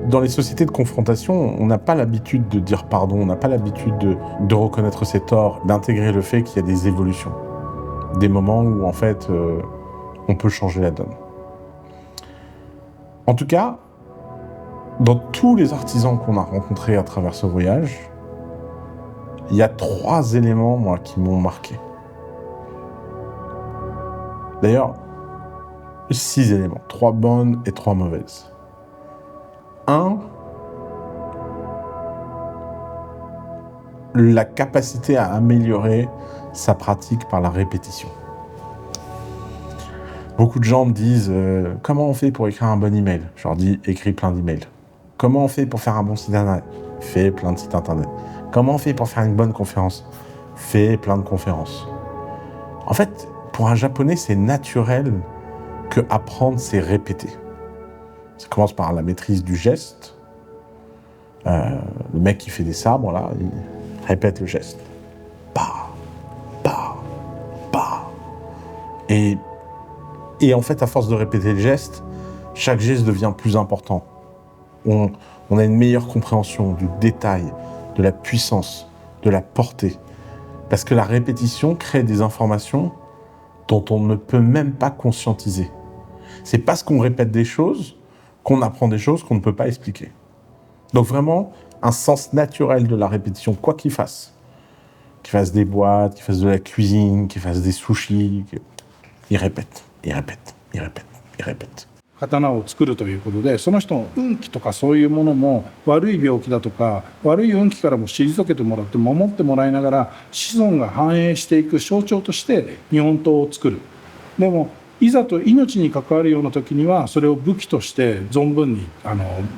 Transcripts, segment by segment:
Dans les sociétés de confrontation, on n'a pas l'habitude de dire pardon, on n'a pas l'habitude de reconnaître ses torts, d'intégrer le fait qu'il y a des évolutions. Des moments où, en fait, on peut changer la donne. En tout cas, dans tous les artisans qu'on a rencontrés à travers ce voyage, il y a 3 éléments, moi, qui m'ont marqué. D'ailleurs, 6 éléments. 3 bonnes et 3 mauvaises. 1, la capacité à améliorer sa pratique par la répétition. Beaucoup de gens me disent comment on fait pour écrire un bon email? Je leur dis écris plein d'emails. Comment on fait pour faire un bon site internet? Fais plein de sites internet. Comment on fait pour faire une bonne conférence? Fais plein de conférences. En fait, pour un japonais, c'est naturel que apprendre, c'est répéter. Ça commence par la maîtrise du geste. Le mec qui fait des sabres, là, il répète le geste. Pa, pa, pa. Et en fait, à force de répéter le geste, chaque geste devient plus important. On a une meilleure compréhension du détail, de la puissance, de la portée. Parce que la répétition crée des informations dont on ne peut même pas conscientiser. C'est parce qu'on répète des choses qu'on apprend des choses qu'on ne peut pas expliquer. Donc vraiment, un sens naturel de la répétition, quoi qu'il fasse des boîtes, qu'il fasse de la cuisine, qu'il fasse des sushis, il répète.刀を作るということで、その人の運気とかそういうものも悪い病気だとか悪い運気からも退けてもらって守ってもらいながら子孫が繁栄していく象徴として日本刀を作る。でもいざと命に関わるような時にはそれを武器として存分に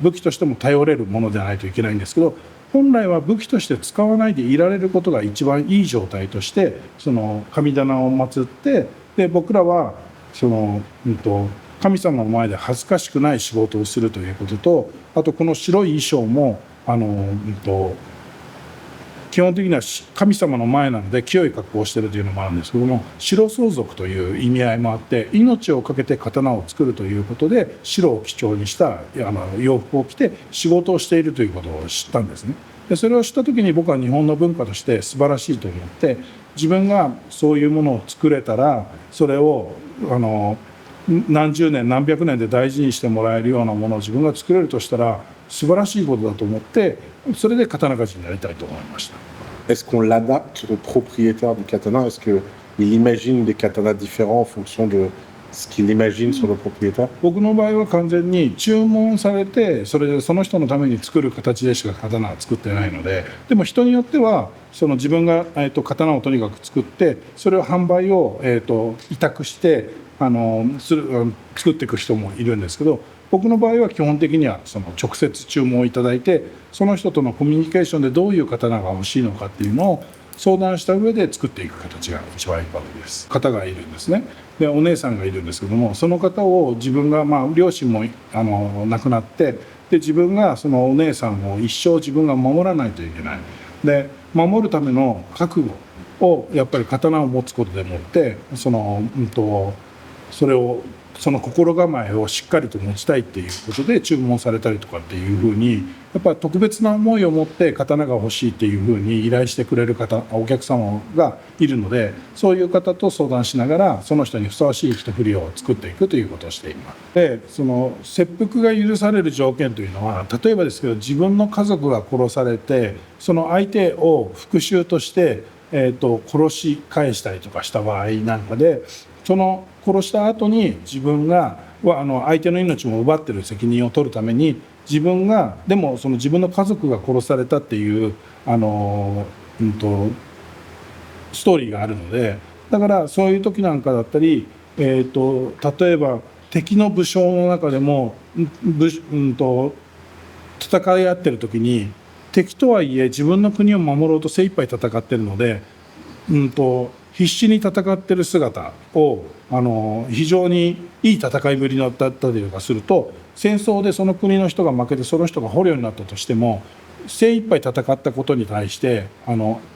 武器としても頼れるものでないといけないんですけど、本来は武器として使わないでいられることが一番いい状態としてその神棚を祀って、で僕らはその神様の前で恥ずかしくない仕事をするということと、あとこの白い衣装も基本的には神様の前なので清い格好をしているというのもあるんですけども、白相続という意味合いもあって、命を懸けて刀を作るということで白を基調にした洋服を着て仕事をしているということを知ったんですね。でそれを知った時に僕は日本の文化として素晴らしいと思って、自分がそういうものを作れたらそれを何十年何百年で大事にしてもらえるようなものを自分が作れるとしたら素晴らしいことだと思って、それで刀鍛冶になりたいと思いました。 Est-ce qu'on l'adapte au propriétaire du katana? Est-ce qu'il imagine des katanas différents en fonction de ce qu'il imagine sur le propriétaire? 僕の場合は完全に注文されてその人のために作る形でしか刀は作ってないので、でも人によってはその自分が刀をとにかく作ってそれを販売を委託して作っていく人もいるんですけど、僕の場合は基本的にはその直接注文をいただいて、その人とのコミュニケーションでどういう刀が欲しいのかっていうのを相談した上で作っていく形が一番いいわけです。方がいるんですね。でお姉さんがいるんですけども、その方を自分が両親も亡くなって、で自分がそのお姉さんを一生自分が守らないといけない。で守るための覚悟をやっぱり刀を持つことでもってその心構えをしっかりと持ちたいっていうことで注文されたりとかっていうふうに、やっぱり特別な思いを持って刀が欲しいっていうふうに依頼してくれるお客様がいるので、そういう方と相談しながらその人にふさわしい一振りを作っていくということをしています。でその切腹が許される条件というのは、例えばですけど自分の家族が殺されてその相手を復讐として殺し返したりとかした場合なんかで、その殺した後に自分が相手の命も奪ってる責任を取るために自分がでもその自分の家族が殺されたっていうストーリーがあるので、だからそういう時なんかだったり、例えば敵の武将の中でも戦い合ってる時に敵とはいえ自分の国を守ろうと精一杯戦ってるので、必死に戦ってる姿を非常にいい戦いぶりだったりとかすると、戦争でその国の人が負けてその人が捕虜になったとしても精一杯戦ったことに対して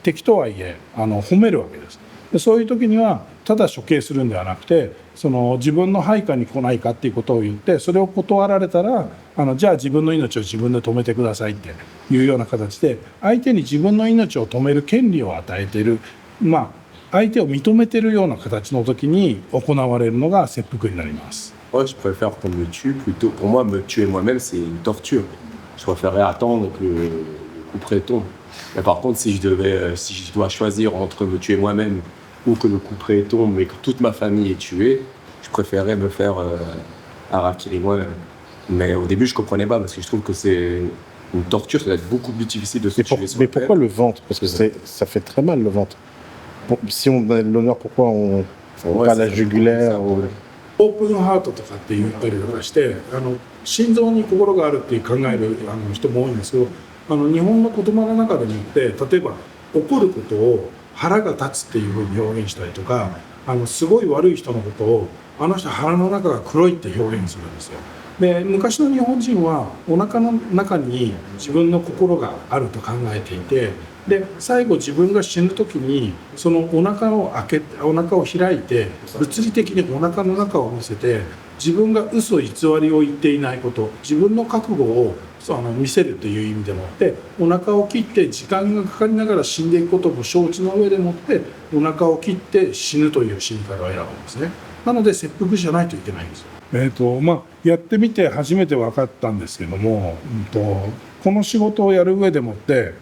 敵とはいえ褒めるわけです。でそういう時にはただ処刑するんではなくて、その自分の配下に来ないかっていうことを言って、それを断られたらじゃあ自分の命を自分で止めてくださいっていうような形で、相手に自分の命を止める権利を与えている、相手を認めているような形の時に行われるのが切腹になります。Moi, je préfère qu'on me tue plutôt. Pour moi, me tuer moi-même, c'est une torture. Je préférerais attendre que le couperet tombe. Mais par contre, si je dois choisir entre me tuer moi-même ou que le couperet tombe et que toute ma famille est tuée, je préférerais me faire harakiri moi-même. Mais au début, je comprenais pas parce que je trouve que c'est une torture. Ça doit être beaucoup plus difficile de se tuer soi-même. Mais pourquoi le ventre? Parce que ça fait très mal le ventre. Si on a l'honneur, pourquoi on pas la jugulaire ou... オープンハートとかって言ったりとかして、心臓に心があるって考える人も多いんですけど、日本の言葉の中でもって例えば怒ることを腹が立つっていうふうに表現したりとか、すごい悪い人のことをあの人腹の中が黒いって表現するんですよ。で昔の日本人はお腹の中に自分の心があると考えていて、で最後自分が死ぬ時にそのお腹を開いて物理的にお腹の中を見せて、自分が嘘偽りを言っていないこと、自分の覚悟を見せるという意味でもって、お腹を切って時間がかかりながら死んでいくことも承知の上でもってお腹を切って死ぬという死に方を選ぶんですね。なので切腹じゃないといけないんですよ。やってみて初めて分かったんですけども、この仕事をやる上でもって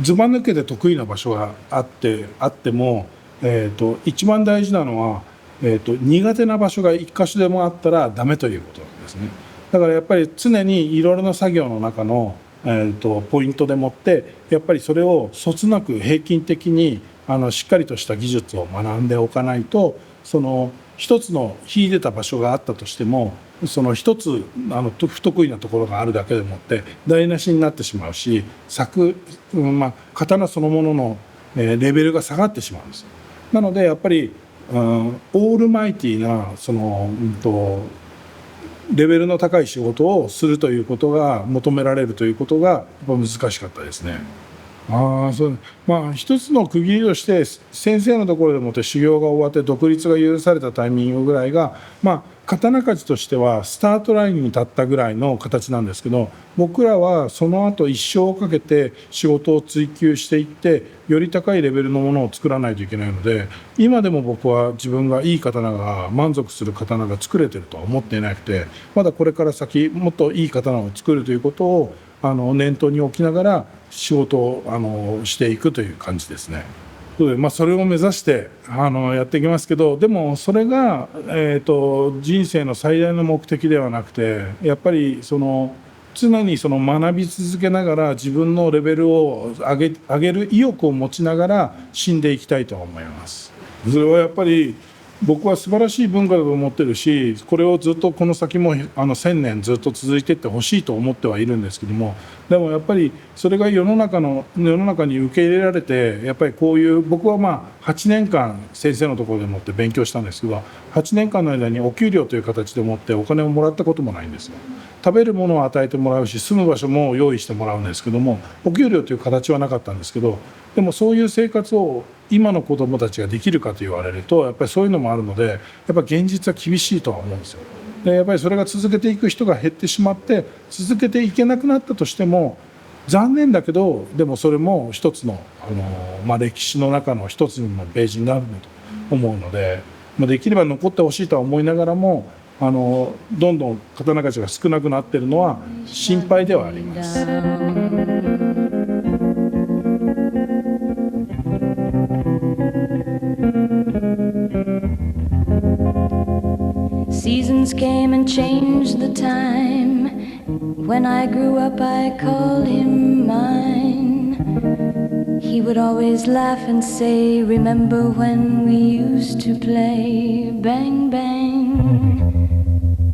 ずば抜けて得意な場所があっても、一番大事なのは、苦手な場所が一箇所でもあったらダメということなんですね。だからやっぱり常にいろいろな作業の中の、ポイントでもってやっぱりそれをそつなく平均的にしっかりとした技術を学んでおかないと、その一つの秀でた場所があったとしても、その一つ不得意なところがあるだけでもって台無しになってしまうし、刀そのもののレベルが下がってしまうんです。なのでやっぱりオールマイティなレベルの高い仕事をするということが求められるということがやっぱ難しかったですね。一つの区切りとして先生のところでもって修行が終わって独立が許されたタイミングぐらいが、刀鍛冶としてはスタートラインに立ったぐらいの形なんですけど、僕らはその後一生をかけて仕事を追求していってより高いレベルのものを作らないといけないので、今でも僕は自分がいい刀が満足する刀が作れてるとは思っていなくて、まだこれから先もっといい刀を作るということを念頭に置きながら仕事をしていくという感じですね。それを目指してやっていきますけど、でもそれが、人生の最大の目的ではなくて、やっぱり常に学び続けながら自分のレベルを上げる意欲を持ちながら死んでいきたいと思います。それはやっぱり僕は素晴らしい文化だと思ってるし、これをずっとこの先も1000年ずっと続いていってほしいと思ってはいるんですけども、でもやっぱりそれが世の中に受け入れられて、やっぱりこういう僕は8年間先生のところでもって勉強したんですけど、8年間の間にお給料という形でもってお金をもらったこともないんですよ。食べるものを与えてもらうし、住む場所も用意してもらうんですけども、お給料という形はなかったんですけど、でもそういう生活を今の子どもたちができるかと言われると、やっぱりそういうのもあるので、やっぱり現実は厳しいとは思うんですよ。でやっぱりそれが続けていく人が減ってしまって、続けていけなくなったとしても残念だけど、でもそれも一つの、歴史の中の一つのページになると思うので、できれば残ってほしいとは思いながらも、どんどん刀鍛冶が少なくなっているのは心配ではあります。Seasons came and changed the time. When I grew up, I called him mine. He would always laugh and say, "Remember when we used to play? Bang, bang.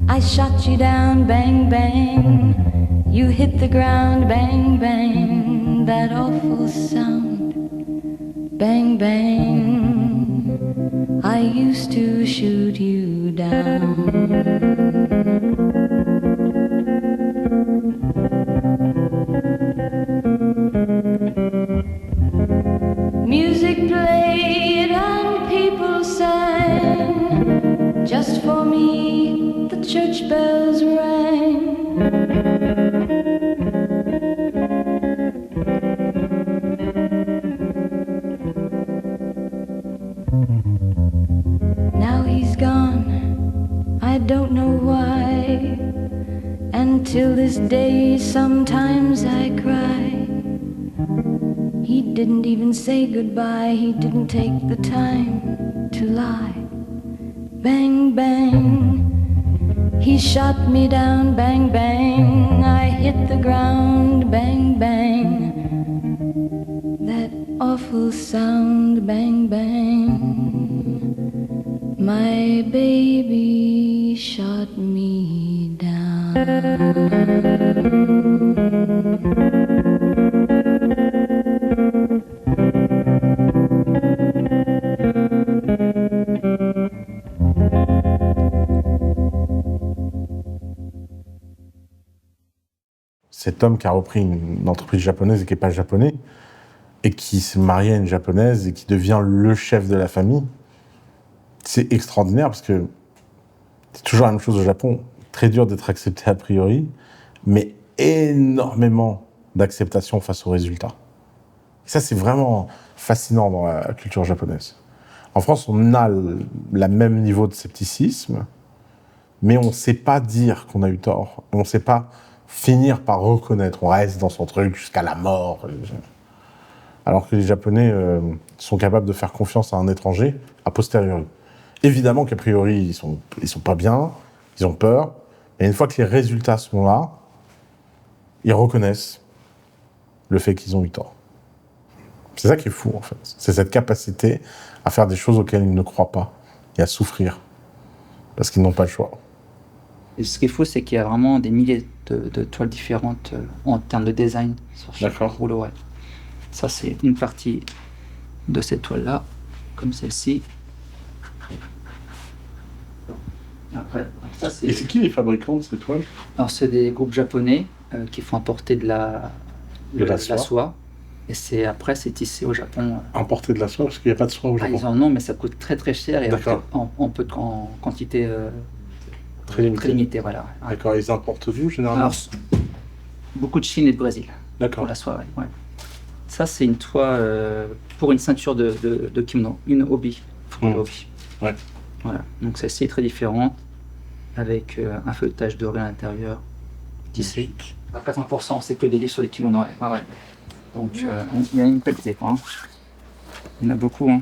I shot you down, bang, bang. You hit the ground, bang, bang. That awful sound, bang, bang. I used to shoot you down." Music plays church bells rang. Now he's gone, I don't know why. And till this day sometimes I cry. He didn't even say goodbye, he didn't take the time to lie. Bang, bang, he shot me down, bang, bang. I hit the ground, bang, bang. That awful sound, bang, bang. My baby shot me down. Cet homme qui a repris une entreprise japonaise et qui n'est pas japonais, et qui s'est marié à une japonaise et qui devient le chef de la famille, c'est extraordinaire parce que c'est toujours la même chose au Japon, très dur d'être accepté a priori, mais énormément d'acceptation face aux résultats. Et ça, c'est vraiment fascinant dans la culture japonaise. En France, on a le même niveau de scepticisme, mais on ne sait pas dire qu'on a eu tort. On ne sait pas finir par reconnaître. On reste dans son truc jusqu'à la mort. Alors que les Japonais sont capables de faire confiance à un étranger a posteriori. Évidemment qu'a priori, ils sont pas bien, ils ont peur, mais une fois que les résultats sont là, ils reconnaissent le fait qu'ils ont eu tort. C'est ça qui est fou, en fait. C'est cette capacité à faire des choses auxquelles ils ne croient pas et à souffrir, parce qu'ils n'ont pas le choix. Et ce qui est fou, c'est qu'il y a vraiment des milliers de toiles différentes en termes de design sur chaque rouleau. Ouais. Ça, c'est une partie de cette toile-là, comme celle-ci. Après, ça, Et c'est qui les fabricants de ces toiles? Alors, c'est des groupes japonais qui font importer de la soie. Et après, c'est tissé au Japon. Importer de la soie, parce qu'il n'y a pas de soie au Japon. Ils en ont, mais ça coûte très très cher et en quantité très limitée. Voilà. D'accord, ils importent d'où généralement? Alors, beaucoup de Chine et de Brésil. D'accord. Pour la soie, ouais. Ça, c'est une toile pour une ceinture de kimono, une obi. Obi. Ouais. Voilà. Donc celle-ci est très différente, avec un feuilletage doré à l'intérieur, tissé. À 80%, c'est que des livres sur les kimonos. Ouais. Donc il y a une qualité, quoi. Il y en a beaucoup. Hein.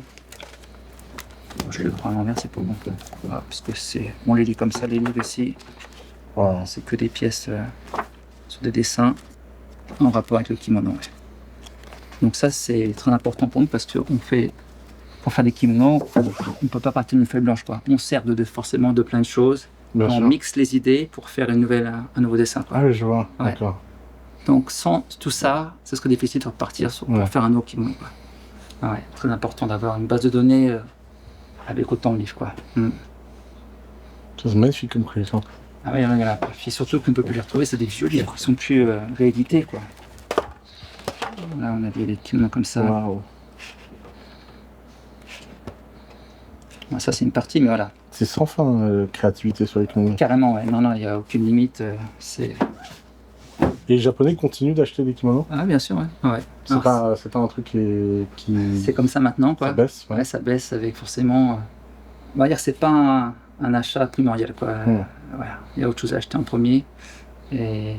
Je le prends à l'envers, c'est pas bon. Voilà, parce que on les lit comme ça, les livres ici. Voilà, c'est que des pièces sur des dessins en rapport avec le kimono. Ouais. Donc ça, c'est très important pour nous parce que pour faire des kimonos, on ne peut pas partir d'une feuille blanche, quoi. On sert forcément de plein de choses. Bien on sûr. mixe les idées pour faire un nouveau dessin, quoi. Ah oui, je vois. Ouais. D'accord. Donc sans tout ça, ce serait difficile de repartir pour faire un nouveau kimono, quoi. Ah ouais, très important d'avoir une base de données avec autant de livres, quoi. C'est magnifique comme collection. Ah oui, voilà. Et surtout qu'on ne peut plus les retrouver, c'est des vieux livres qui sont plus réédités, quoi. Là, on a des kimonos comme ça. Waouh. Ça, c'est une partie, mais voilà. C'est sans fin, créativité sur les kimonos. Carrément, ouais. Non, il n'y a aucune limite. Et les Japonais continuent d'acheter des kimonos? Ah, bien sûr, ouais. C'est pas un truc qui... C'est comme ça maintenant, quoi. Ça baisse, ouais. Ça baisse avec forcément... On va dire que c'est pas un achat primordial, quoi. Voilà. Il y a autre chose à acheter en premier. Et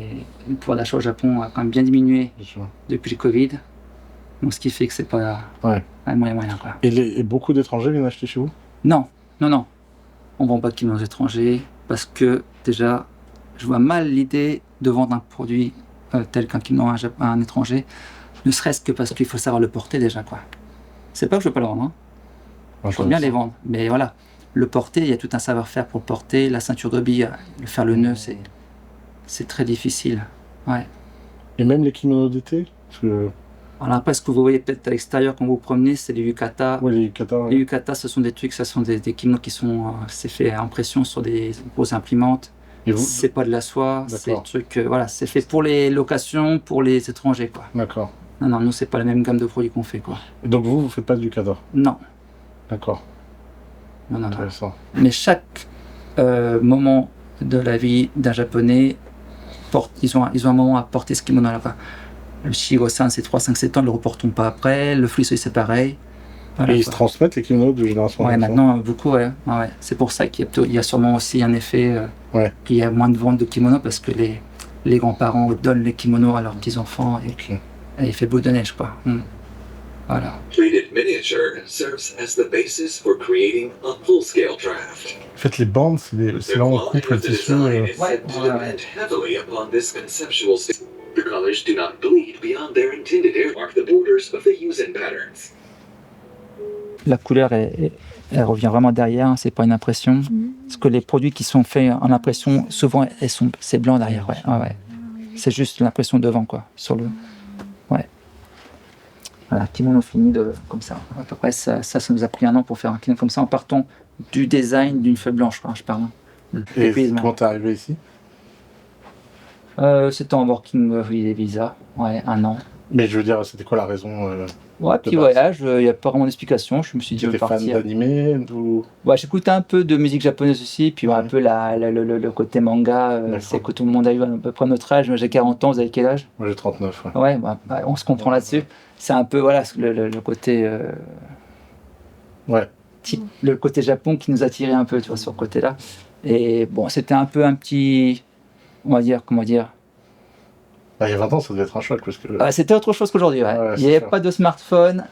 le pouvoir d'achat au Japon a quand même bien diminué depuis le Covid. Donc, ce qui fait que c'est pas moyen, quoi. Et beaucoup d'étrangers viennent acheter chez vous? Non. On vend pas de kimonos étrangers parce que, déjà, je vois mal l'idée de vendre un produit tel qu'un kimono à un étranger, ne serait-ce que parce qu'il faut savoir le porter déjà, quoi. C'est pas que je veux pas le vendre, hein. Je veux bien les vendre, mais voilà. Le porter, il y a tout un savoir-faire pour le porter. La ceinture d'obi, faire le nœud, c'est très difficile. Ouais. Et même les kimonos d'été? Parce que... Alors après, ce que vous voyez peut-être à l'extérieur quand vous vous promenez, c'est les yukata. Oui, les yukata. Ouais. Les yukata, ce sont des trucs, ce sont des kimonos qui sont... c'est fait en pression sur des grosses imprimantes. C'est pas de la soie, c'est des trucs... voilà, c'est fait pour les locations, pour les étrangers, quoi. D'accord. Non, nous, c'est pas la même gamme de produits qu'on fait, quoi. Et donc vous faites pas de yukata? Non. D'accord. Non. Intéressant. Mais chaque moment de la vie d'un Japonais. Ils ont un moment à porter ce kimono là-bas. Le Shigo-san, c'est 3, 5, 7 ans, ils ne le reporteront pas après. Le Frisoi, c'est pareil. Voilà, Et ils se transmettent les kimonos de génération en Ouais, génération. maintenant, beaucoup, ouais. Ouais. C'est pour ça qu'il y a sûrement aussi un effet Ouais. qu'il y a moins de ventes de kimonos parce que les grands-parents donnent les kimonos à leurs petits-enfants et il fait boule de neige, quoi. Voilà. Treated miniature serves as the basis for creating a full-scale draft. En fait, les bandes, c'est là où on coupe le tissu. is said to depend heavily upon this conceptual system. The colors do not bleed beyond their intended area, mark the borders of the hues and patterns. La couleur, elle revient vraiment derrière, hein, c'est pas une impression. Parce que les produits qui sont faits en impression, souvent, c'est blanc derrière, ouais. Ouais. C'est juste l'impression devant, quoi, sur le... Ouais. Voilà, kimono fini comme ça. À peu près, ça nous a pris 1 an pour faire un kimono comme ça, en partant du design d'une feuille blanche, je parle. Et comment t'es arrivé ici? C'était en working visa, ouais, 1 an. Mais je veux dire, c'était quoi la raison Ouais, petit voyage, il n'y a pas vraiment d'explication. Je me suis dit, je vais T'étais fan partir. d'animé ou... Ouais, j'écoutais un peu de musique japonaise aussi, puis un peu le côté manga. C'est que tout le monde a eu à peu près notre âge. Moi, j'ai 40 ans, vous avez quel âge? Moi j'ai 39. Ouais. Ouais, on se comprend là-dessus. C'est un peu, voilà, le côté. Ouais. Le côté Japon qui nous attirait un peu, tu vois, sur le côté-là. Et bon, c'était un peu un petit. On va dire, comment dire. Bah, il y a 20 ans, ça devait être un choc. Parce que... C'était autre chose qu'aujourd'hui. Ouais. Ouais, Il n'y avait sûr. pas de smartphone.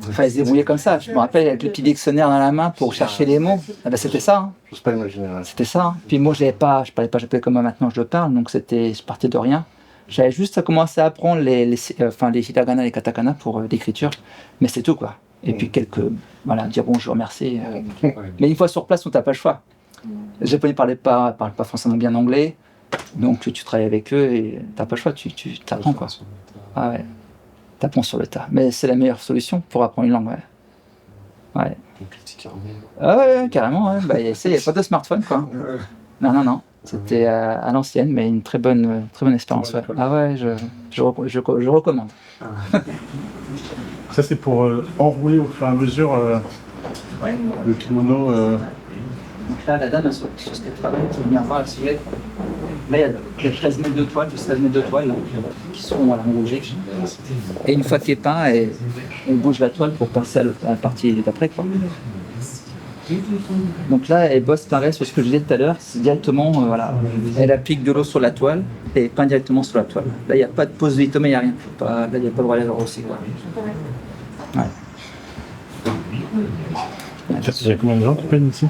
Enfin, ils se débrouillaient comme ça. Je me rappelle avec le petit dictionnaire dans la main pour chercher les mots. Ah ben, c'était ça. Hein. J'ose pas imaginer. Ouais. C'était ça. Hein. Puis moi, je parlais pas japonais comme maintenant je le parle, donc je partais de rien. J'avais juste commencé à apprendre les hiragana et les katakana pour l'écriture, mais c'est tout, quoi. Et puis voilà, dire bonjour, merci. Mais une fois sur place, on n'a pas le choix. Les Japonais ne parlent pas forcément bien anglais, donc tu travailles avec eux et tu n'as pas le choix, tu t'apprends, quoi. Ah ouais, t'apprends sur le tas. Mais c'est la meilleure solution pour apprendre une langue, ouais. Ouais. Ah ouais, carrément, ouais. Bah, il n'y avait pas de smartphone, quoi. Non. C'était à l'ancienne, mais une très bonne expérience. Ouais. Ah ouais, je recommande. Ça, c'est pour enrouler au fur et à mesure le kimono. Donc là, la dame, sur ce qu'elle travaille, pour venir voir la silhouette. Là, il y a 13 mètres de toile, juste 13 mètres de toile, là, qui sont enroulés. Et une fois qu'il est peint, elle bouge la toile pour passer à la partie d'après, quoi. Donc là, elle bosse pareil sur ce que je disais tout à l'heure, c'est directement, voilà, elle applique de l'eau sur la toile et peint directement sur la toile. Là, il n'y a pas de pose de litome, il n'y a rien. Là, il n'y a pas de droit à l'erreur aussi. Ouais. Il y a combien de gens qui peignent ici?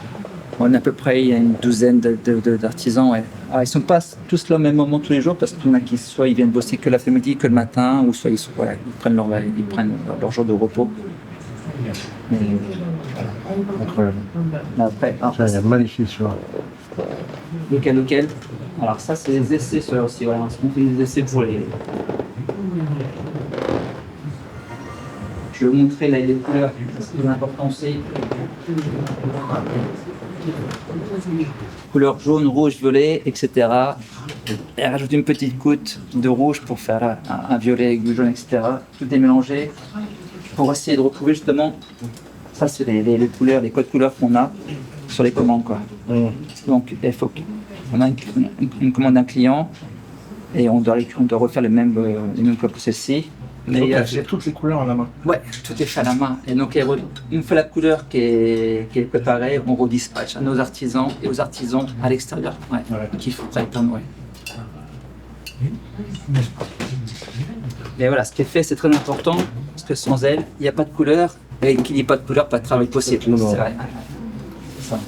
On a à peu près une douzaine d'artisans. Ouais. Alors, ils ne sont pas tous là au même moment tous les jours parce qu'il y en a qui soit ils viennent bosser que l'après-midi, que le matin, ou soit ils prennent leur jour de repos. Mais, Incroyable. après, C'est magnifique, tu vois. Lequel? Alors ça, c'est les essais sur aussi. Voilà, on fait des essais pour les... Je vais vous montrer là les couleurs, c'est important aussi. Couleur jaune, rouge, violet, etc. Et rajouter une petite goutte de rouge pour faire là, un violet avec du jaune, etc. Tout est mélangé pour essayer de retrouver justement, ça c'est les couleurs, les codes couleurs qu'on a sur les commandes, quoi. Donc il faut qu'on a une commande d'un client et on doit refaire les mêmes couleurs que celle-ci. Mais j'ai toutes les couleurs à la main. Ouais, tout est fait à la main. Et donc, une fois la couleur qui est préparée, on redispatche à nos artisans et aux artisans à l'extérieur. Ouais. Qui font ça pour nous. Ouais. Mais voilà, ce qui est fait, c'est très important, parce que sans elle, il n'y a pas de couleur. Et qui dit pas de couleur, pas de travail possible. C'est vrai. C'est ça.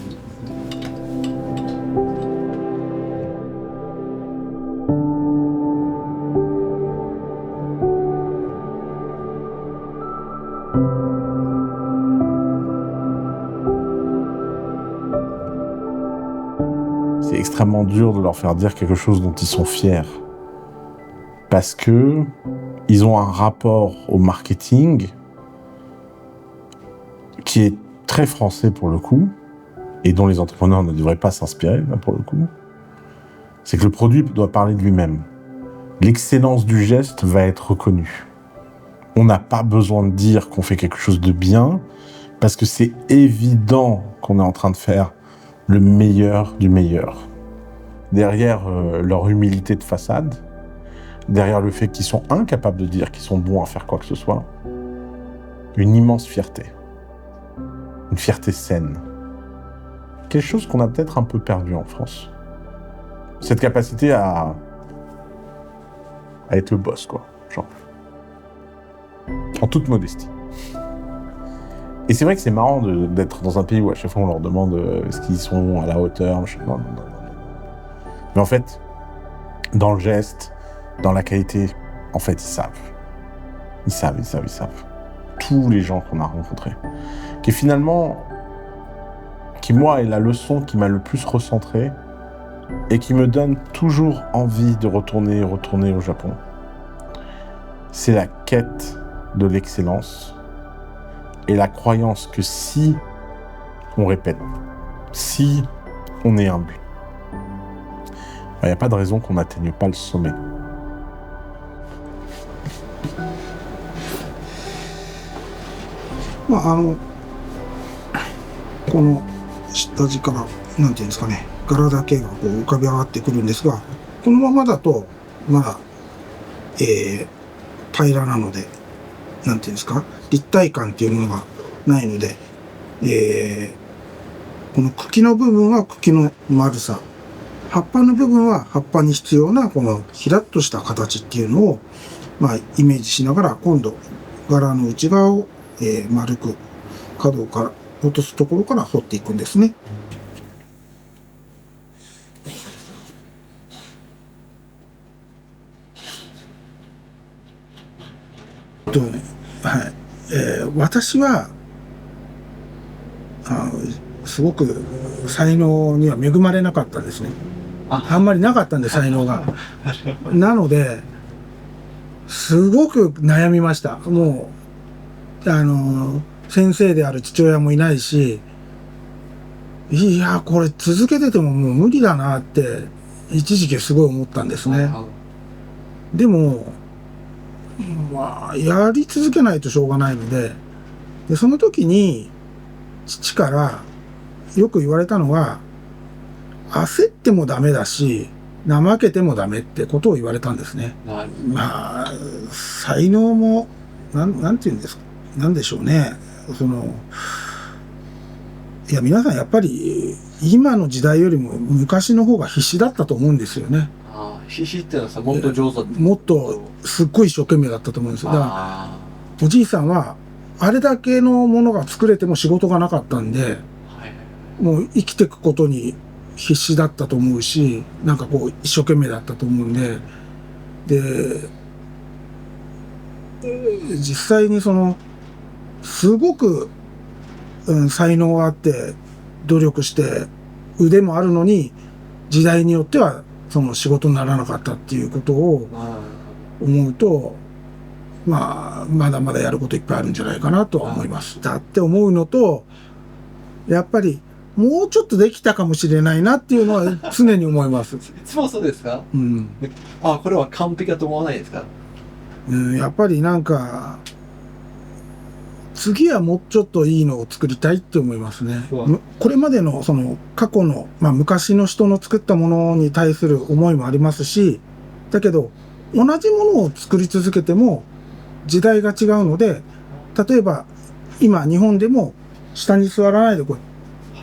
C'est extrêmement dur de leur faire dire quelque chose dont ils sont fiers. Parce que ils ont un rapport au marketing qui est très français pour le coup, et dont les entrepreneurs ne devraient pas s'inspirer, là, pour le coup. C'est que le produit doit parler de lui-même. L'excellence du geste va être reconnue. On n'a pas besoin de dire qu'on fait quelque chose de bien, parce que c'est évident qu'on est en train de faire le meilleur du meilleur. derrière leur humilité de façade, derrière le fait qu'ils sont incapables de dire qu'ils sont bons à faire quoi que ce soit, une immense fierté. Une fierté saine. Quelque chose qu'on a peut-être un peu perdu en France. Cette capacité à être le boss, quoi. Genre. En toute modestie. Et c'est vrai que c'est marrant d'être dans un pays où à chaque fois on leur demande est-ce qu'ils sont à la hauteur. Non. Mais en fait, dans le geste, dans la qualité, en fait, ils savent. Ils savent. Tous les gens qu'on a rencontrés. Qui finalement, qui moi est la leçon qui m'a le plus recentré et qui me donne toujours envie de retourner au Japon. C'est la quête de l'excellence et la croyance que si on répète, si on est humble, il n'y a pas de raison qu'on n'atteigne pas le sommet.まあこの下地からなんていうんですかね、柄だけがこう浮かび上がってくるんですが、このままだとまだ、平らなので、なんていうんですか、立体感っていうものがないので、この茎の部分は茎の丸さ、葉っぱの部分は葉っぱに必要なこのひらっとした形っていうのを、まあ、イメージしながら今度柄の内側を、丸く角から落とすところから彫っていくんですね。はい、私はすごく才能には恵まれなかったですね。あんまりなかったんで才能が。なのですごく悩みました。もう先生である父親もいないし、いやこれ続けててももう無理だなって一時期すごい思ったんですね。でもまあやり続けないとしょうがないので、その時に父からよく言われたのが、焦ってもダメだし怠けてもダメってことを言われたんですね。まあ才能もなんていうんですか、なんでしょうね。いや皆さんやっぱり今の時代よりも昔の方が必死だったと思うんですよね。必死ってのはさ、もっと上手だった。もっとすっごい一生懸命だったと思うんですよ。だからおじいさんはあれだけのものが作れても仕事がなかったんで、もう生きていくことに必死だったと思うし、なんかこう一生懸命だったと思うんで、実際にすごく、才能があって努力して腕もあるのに時代によっては仕事にならなかったっていうことを思うと、まあまだまだやることいっぱいあるんじゃないかなとは思います。だって思うのと、やっぱりもうちょっとできたかもしれないなっていうのは常に思います。いつもそうですか？うん。これは完璧だと思わないですか？やっぱりなんか次はもうちょっといいのを作りたいって思いますね。これまでの過去の、昔の人の作ったものに対する思いもありますし、だけど同じものを作り続けても時代が違うので、例えば今日本でも下に座らないで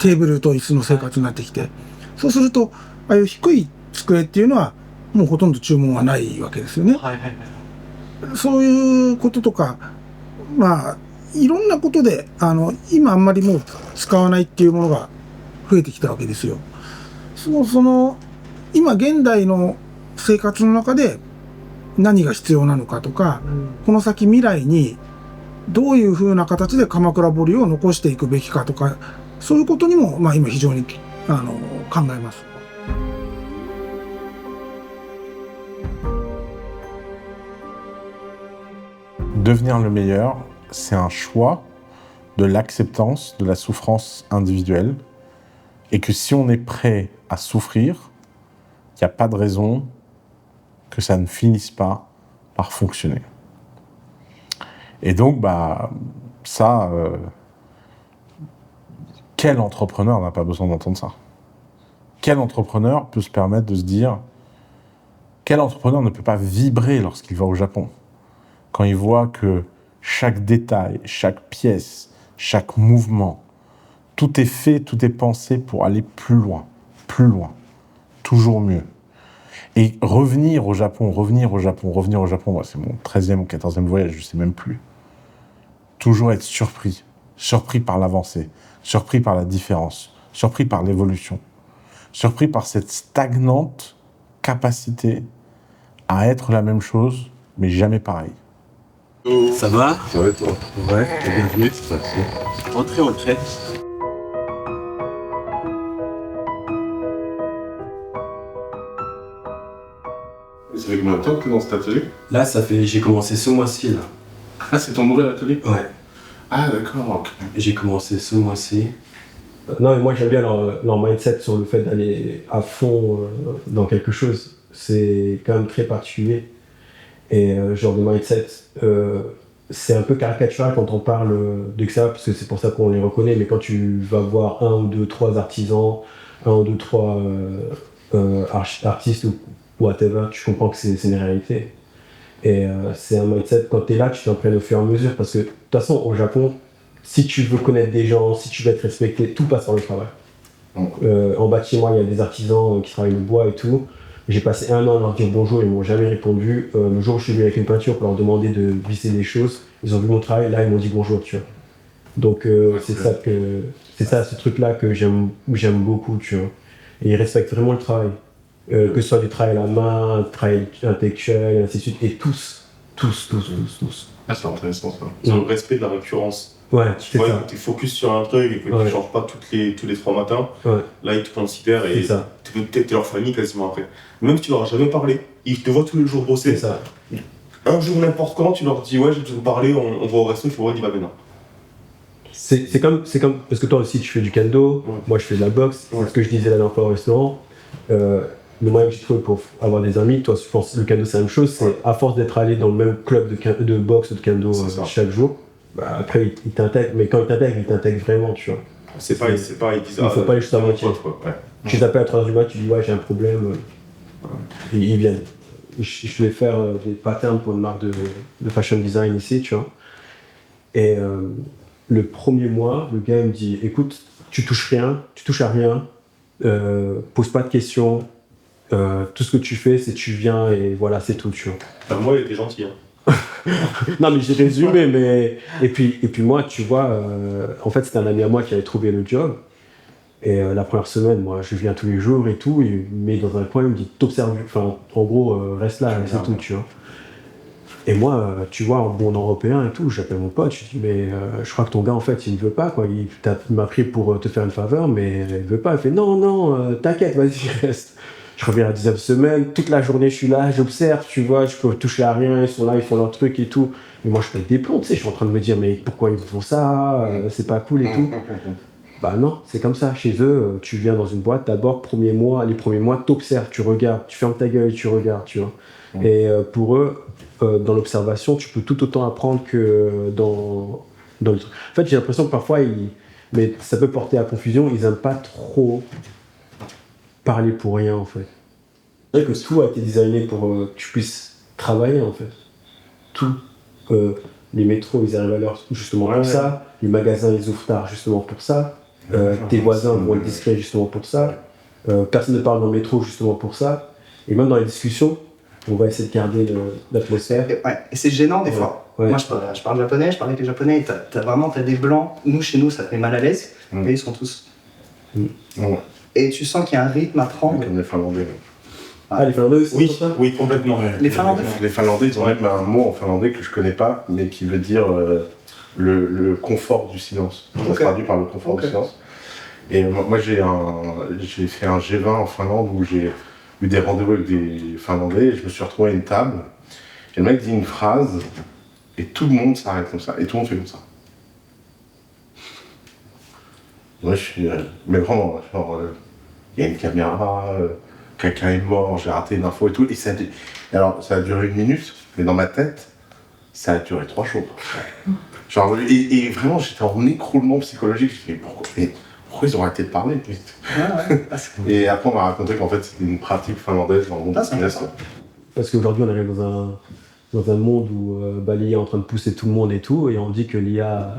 テーブルと椅子の生活になってきて、そうするとああいう低い机っていうのはもうほとんど注文はないわけですよね。そういうこととか、いろんなことで今あんまりもう使わないっていうものが増えてきたわけですよ。今現代の生活の中で何が必要なのかとか、この先未来にどういうふうな形で鎌倉彫を残していくべきかとか、そういうことにも今非常に考えます。Devenir le meilleur, c'est un choix de l'acceptance de la souffrance individuelle, et que si on est prêt à souffrir, il n'y a pas de raison que ça ne finisse pas par fonctionner. Et donc, ça, quel entrepreneur n'a pas besoin d'entendre ça? quel entrepreneur peut se permettre de se dire... Quel entrepreneur ne peut pas vibrer lorsqu'il va au Japon? Quand il voit que chaque détail, chaque pièce, chaque mouvement, tout est fait, tout est pensé pour aller plus loin, toujours mieux. Et revenir au Japon, moi, c'est mon 13e ou 14e voyage, je ne sais même plus. Toujours être surpris par l'avancée, surpris par la différence, surpris par l'évolution, surpris par cette stagnante capacité à être la même chose, mais jamais pareil. Ça va? Ça va toi? Ouais. Bienvenue. Entrez. Ça fait combien de temps que tu es dans cet atelier? Là, j'ai commencé ce mois-ci là. Ah, c'est ton nouvel atelier? Ouais. Ah, d'accord. Ok. J'ai commencé ce mois-ci. Non, mais moi j'aime bien leur mindset sur le fait d'aller à fond dans quelque chose. C'est quand même très particulier. Et genre de mindset, c'est un peu caricatural quand on parle d'extérieur, parce que c'est pour ça qu'on les reconnaît, mais quand tu vas voir 1 ou 2, 3 artisans, 1 ou 2, 3 artistes ou whatever, tu comprends que c'est une réalité. Et c'est un mindset, quand tu es là, tu t'imprègnes au fur et à mesure, parce que de toute façon, au Japon, si tu veux connaître des gens, si tu veux être respecté, tout passe par le travail. En bas de chez moi, il y a des artisans qui travaillent le bois et tout. J'ai passé 1 an à leur dire bonjour, ils m'ont jamais répondu. Le jour où je suis venu avec une peinture pour leur demander de visser des choses, ils ont vu mon travail, là ils m'ont dit bonjour, tu vois. Donc c'est ça ce truc-là que j'aime beaucoup, tu vois. Et ils respectent vraiment le travail. Que ce soit du travail à la main, du travail intellectuel, et ainsi de suite. Et tous. Ah, c'est intéressant ça. C'est le respect de la récurrence. Ouais, Tu vois, que tu es focus sur un truc et que tu ne changes pas tous les 3 matins. Ouais. Là, ils te considèrent et tu es leur famille quasiment après. Même si tu leur as jamais parlé, ils te voient tous les jours bosser. C'est ça. Un jour, n'importe quand, tu leur dis ouais, j'ai besoin de parler, on va au resto, tu vois, il va maintenant. C'est comme, parce que toi aussi tu fais du kendo, moi je fais de la boxe, c'est ce que je disais la dernière fois au restaurant. Le moyen que j'ai trouvé pour avoir des amis, toi je pense le kendo c'est la même chose, c'est à force d'être allé dans le même club de boxe ou de kendo chaque jour, bah, après ils t'intègrent, mais quand ils t'intègrent vraiment, tu vois. C'est pas, ils disent il faut pas aller juste à moitié. Tu les appelles à 3h du mat, tu dis ouais j'ai un problème, ils viennent. Je vais faire des patterns pour une marque de fashion design ici, tu vois. Et le premier mois, le gars il me dit écoute, tu touches à rien, pose pas de questions, tout ce que tu fais c'est tu viens et voilà c'est tout, tu vois. Bah, moi il était gentil. Hein. Non mais j'ai résumé, mais et puis moi tu vois, en fait c'était un ami à moi qui avait trouvé le job. Et la première semaine, moi, je viens tous les jours et tout, il me met dans un coin, il me dit t'observes, enfin, en gros, reste là, c'est tout, tu vois. Et moi, tu vois, en bon européen et tout, j'appelle mon pote, je dis mais je crois que ton gars, en fait, il ne veut pas, quoi. Il m'a pris pour te faire une faveur, mais il ne veut pas. Il fait non, t'inquiète, vas-y, reste. Je reviens la 10e semaine, toute la journée, je suis là, j'observe, tu vois, je peux toucher à rien, ils sont là, ils font leur truc et tout. Mais moi, je pète des plombs, tu sais, je suis en train de me dire mais pourquoi ils font ça, c'est pas cool et tout. Bah non, c'est comme ça. Chez eux, tu viens dans une boîte, d'abord, les premiers mois, t'observes, tu regardes, tu fermes ta gueule, tu regardes, tu vois. Et pour eux, dans l'observation, tu peux tout autant apprendre que dans le truc. En fait, j'ai l'impression que parfois, mais ça peut porter à confusion, ils n'aiment pas trop parler pour rien, en fait. C'est vrai que tout a été designé pour que tu puisses travailler, en fait. Tout. Les métros, ils arrivent à l'heure justement pour ça. Les magasins, ils ouvrent tard justement pour ça. Tes voisins vont être discrets justement pour ça. Personne ne parle dans le métro justement pour ça. Et même dans les discussions, on va essayer de garder l'atmosphère. Et c'est gênant des fois. Ouais. Moi, je parle japonais, je parle avec les japonais. T'as des blancs. Nous, chez nous, ça fait mal à l'aise. Mais ils sont tous. Et tu sens qu'il y a un rythme à prendre. Comme les Finlandais. Ah, les Finlandais aussi, oui, c'est ça ? oui, complètement. Les Finlandais. Les Finlandais, ils ont même un mot en finlandais que je connais pas, mais qui veut dire le confort du silence. Ça se traduit par le confort du silence. Et moi, j'ai fait un G20 en Finlande où j'ai eu des rendez-vous avec des Finlandais et je me suis retrouvé à une table. Et le mec dit une phrase et tout le monde s'arrête comme ça et tout le monde fait comme ça. Moi, je suis. Mais vraiment, genre, il y a une caméra. Quelqu'un est mort, j'ai raté une info et tout. Alors, ça a duré 1 minute, mais dans ma tête, ça a duré 3 jours. Genre, et vraiment, j'étais en écroulement psychologique. Je me suis dit, pourquoi pourquoi ils ont arrêté de parler? Et après, on m'a raconté qu'en fait, c'était une pratique finlandaise dans le monde business. Parce qu'aujourd'hui, on arrive dans un monde où l'IA est en train de pousser tout le monde et tout, et on dit que l'IA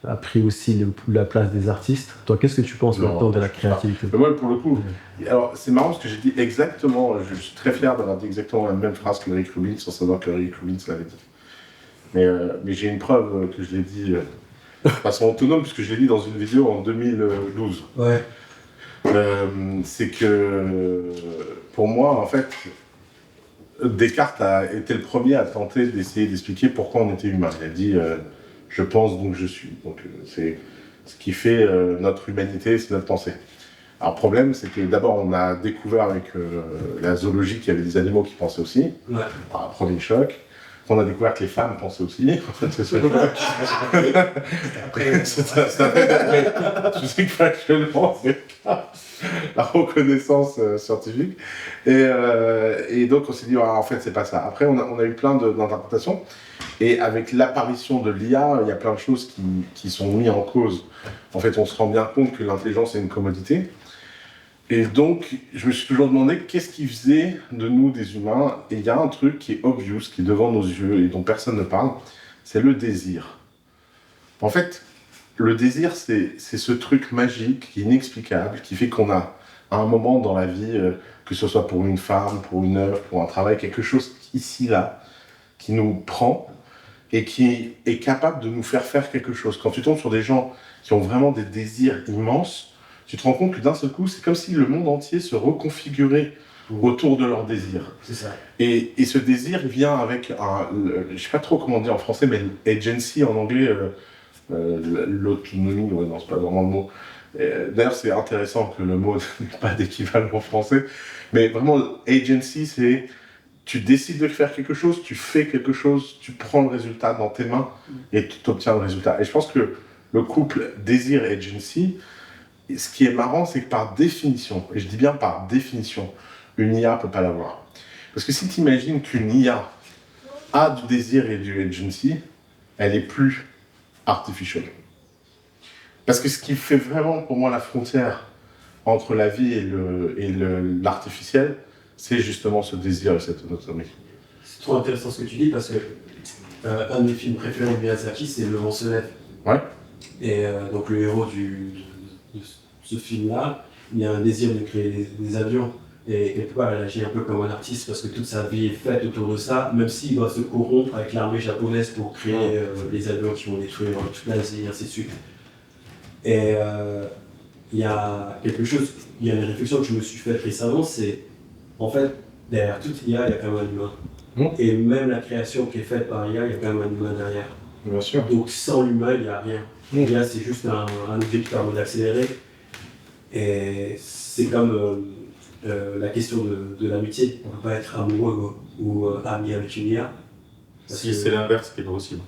a pris aussi la place des artistes. Toi, qu'est-ce que tu penses maintenant de la créativité? Moi, pour le coup, alors c'est marrant parce que j'ai dit exactement, je suis très fier d'avoir dit exactement la même phrase que Rick Rubin, sans savoir que Rick Rubin l'avait dit. Mais j'ai une preuve que je l'ai dit de façon autonome, puisque je l'ai dit dans une vidéo en 2012. Ouais. C'est que, pour moi, en fait, Descartes a été le premier à tenter d'essayer d'expliquer pourquoi on était humain. Il a dit je pense donc je suis. Donc c'est ce qui fait notre humanité, c'est notre pensée. Alors le problème, c'est que d'abord on a découvert avec la zoologie qu'il y avait des animaux qui pensaient aussi. Ouais. Alors, premier choc. On a découvert que les femmes pensaient aussi. En fait, c'est ce c'est après. Je sais que factuellement, c'est la reconnaissance scientifique. Et donc on s'est dit, en fait, c'est pas ça. Après, on a eu plein d'interprétations. Et avec l'apparition de l'IA, il y a plein de choses qui sont mises en cause. En fait, on se rend bien compte que l'intelligence est une commodité. Et donc, je me suis toujours demandé qu'est-ce qui faisait de nous des humains. Et il y a un truc qui est obvious, qui est devant nos yeux et dont personne ne parle, c'est le désir. En fait, le désir, c'est ce truc magique, inexplicable, qui fait qu'on a, à un moment dans la vie, que ce soit pour une femme, pour une œuvre, pour un travail, quelque chose ici, là, qui nous prend et qui est capable de nous faire quelque chose. Quand tu tombes sur des gens qui ont vraiment des désirs immenses, tu te rends compte que d'un seul coup, c'est comme si le monde entier se reconfigurait autour de leur désir. C'est ça. Et ce désir vient avec je sais pas trop comment dire en français, mais agency en anglais, l'autonomie, ouais, non, c'est pas vraiment le mot. D'ailleurs, c'est intéressant que le mot n'ait pas d'équivalent en français, mais vraiment, agency, c'est tu décides de faire quelque chose, tu fais quelque chose, tu prends le résultat dans tes mains et tu obtiens le résultat. Et je pense que le couple désir-agency, ce qui est marrant, c'est que par définition, et je dis bien par définition, une IA ne peut pas l'avoir. Parce que si tu imagines qu'une IA a du désir et du agency, elle est plus artificielle. Parce que ce qui fait vraiment pour moi la frontière entre la vie et l'artificiel, c'est justement ce désir et cette autonomie. C'est trop intéressant ce que tu dis parce que un de mes films préférés de Miyazaki, c'est Le vent se lève. Ouais. Et donc le héros de ce film-là, il a un désir de créer des avions. Et quelque part, il agit un peu comme un artiste parce que toute sa vie est faite autour de ça, même s'il doit se corrompre avec l'armée japonaise pour créer les avions qui vont détruire toute l'Asie, et ainsi de suite. Et il y a une réflexion que je me suis faite récemment, c'est en fait, derrière toute IA, il y a quand même un humain. Et même la création qui est faite par IA, il y a quand même un humain derrière. Bien sûr. Donc sans l'humain, il n'y a rien. L'IA, c'est juste un objet qui permet d'accélérer. Et c'est comme la question de l'amitié. On ne peut pas être amoureux ou ami avec une IA. Si c'est l'inverse qui est possible.